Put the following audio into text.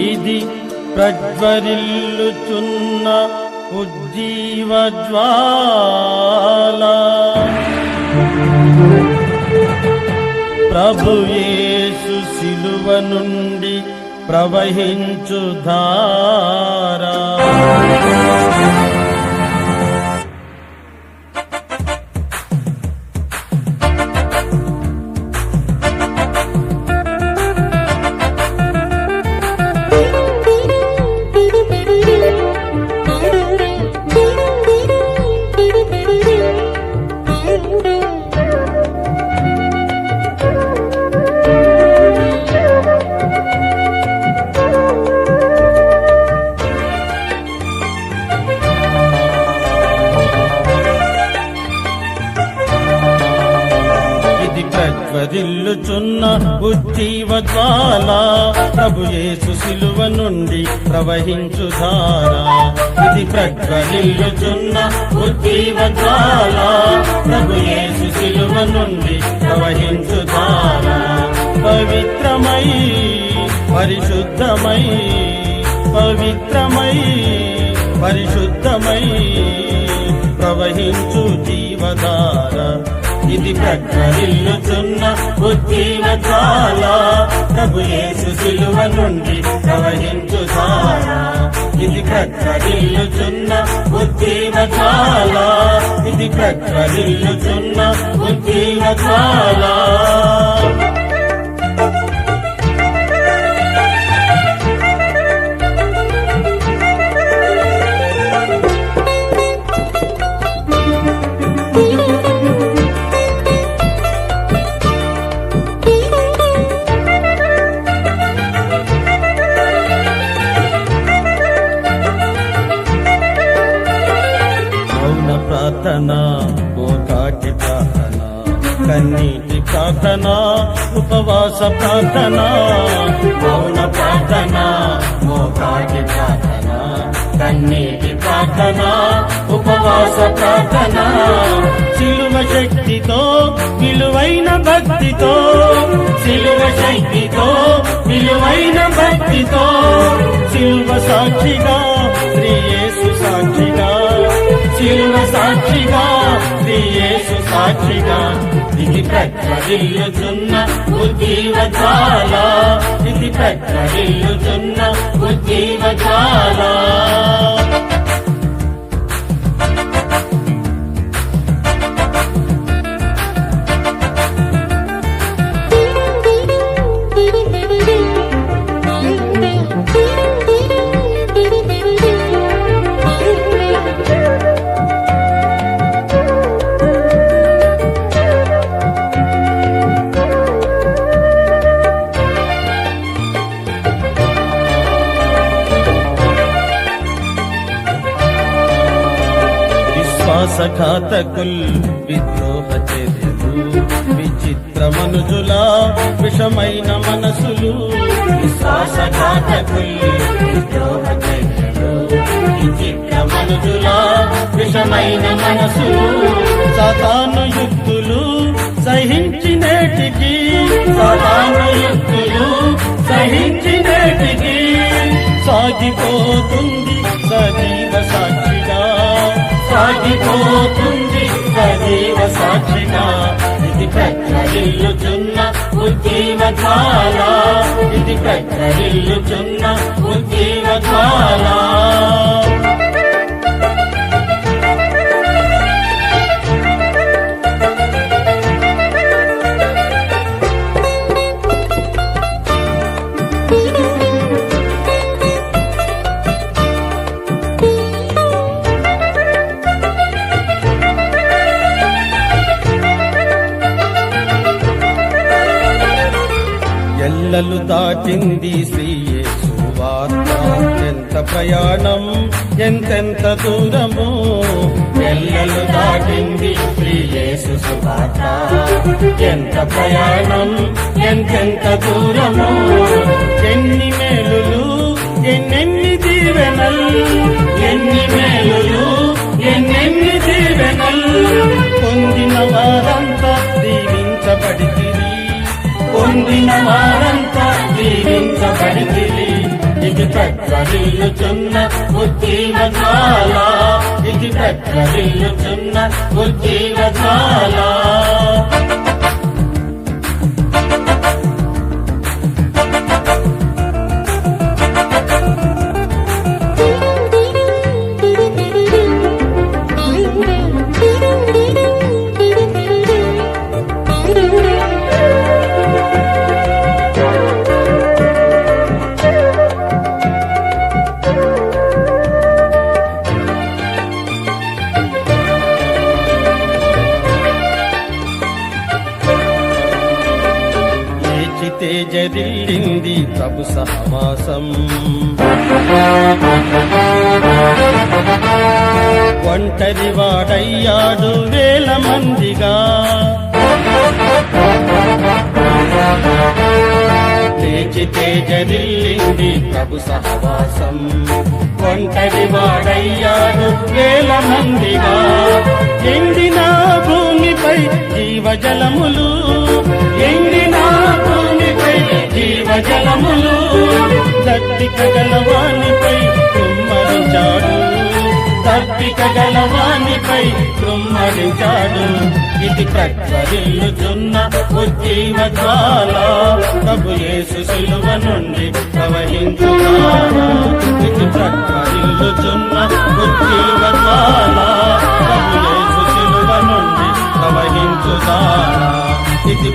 ఇది ప్రజ్వరిల్లుచున్న ఉజ్జీవజ్వాల ప్రభు యేసు శిలువ నుండి ప్రవహించు ధారా ప్రజ్వరిల్లుచున్న ఉజ్జీవజ్వాల ప్రభు యేసు శిలువ నుండి ప్రవహించు ధారా ఇది ప్రజ్వరిల్లుచున్న ఉజ్జీవజ్వాల ప్రభు యేసు శిలువ నుండి ప్రవహించు ధారా పవిత్రమై పరిశుద్ధమై పవిత్రమై పరిశుద్ధమై ప్రవహించు జీవధార ఇది ప్రజ్వరిల్లుచున్న ఉజ్జీవజ్వాల ప్రభు యేసు శిలువ నుండి ప్రవహించు ధారా ఇది ప్రజ్వరిల్లుచున్న ఉజ్జీవజ్వాల ఇది ప్రజ్వరిల్లుచున్న ఉజ్జీవజ్వాల ప్రార్థన మోకాటి ప్రార్థన కన్నీటి ప్రార్థన ఉపవాస ప్రార్థన మౌన ప్రార్థన మోకాటి ప్రార్థన కన్నీటి ప్రార్థన ఉపవాస ప్రార్థన శిలువ శక్తితో విలువైన భక్తితో శిలువ శక్తితో విలువైన భక్తితో శిలువ సాక్షిగా శ్రీ యేసు సాక్షిగా శిలువ సాక్షిగా శ్రీ యేసు సాక్షిగా ఇది ప్రజ్వరిల్లుచున్న ఉజ్జీవజ్వాల ఇది ప్రజ్వరిల్లుచున్న ఉజ్జీవజ్వాల విశ్వాసఘాతకుల్ విద్రోహ చర్యలు విచిత్ర మనుజుల విషమైన మనసులు విశ్వాసఘాతకుల్ విద్రోహ చర్యలు విచిత్ర మనుజుల విషమైన మనసులు సాతాను యుక్తులు సహించినేటికి సాతాను యుక్తులు సహించినేటికి సాగిపోతుంది సజీవ సాక్షిగా సాగిపోతుంది సజీవ సాక్షిగా ఇది ప్రజ్వరిల్లుచున్న ఉజ్జీవజ్వాల ఇది ప్రజ్వరిల్లుచున్న ఉజ్జీవజ్వాల ఎల్లలు దాటింది శ్రీ యేసు వార్త ఎంత ప్రయాణం ఎంతెంత దూరము ఎల్లలు దాటింది శ్రీ యేసు సువార్త ఎంత ప్రయాణం ఎంతెంత దూరము ఎన్ని మేలులు ఎన్నెన్ని దీవెనలు ఎన్ని మేలులు ఎన్నెన్ని దీవెనలు పొందిన వారంతా దీవించబడితిరి పొందిన వారంతా దీవించబడితిరి ఇది ప్రజ్వరిల్లుచున్న ఉజ్జీవ జ్వాల, ఇది ప్రజ్వరిల్లుచున్న ఉజ్జీవ జ్వాల. తేజరిల్లింది ప్రభు సహవాసం, ఒంటరి వాడయ్యాడు వేల మందిగా. లేచి తేజరిల్లింది ప్రభు సహవాసం, ఒంటరి వాడయ్యాడు వేల మందిగా. ఎండిన భూమిపై జీవజలములు, ఎండిన భూమిపై జీవజలములు, దప్పిక గలవానిపై కుమ్మరించాడు, దప్పిక గలవానిపై కుమ్మరించాడు. ఇది ప్రజ్వరిల్లుచున్న ఉజ్జీవ జ్వాల, ప్రభు యేసు శిలువ నుండి ప్రవహించు ధార. ఇది ప్రజ్వరిల్లుచున్న ఉజ్జీవ జ్వాల, ప్రభు యేసు శిలువ నుండి ప్రవహించు ధార. ఇది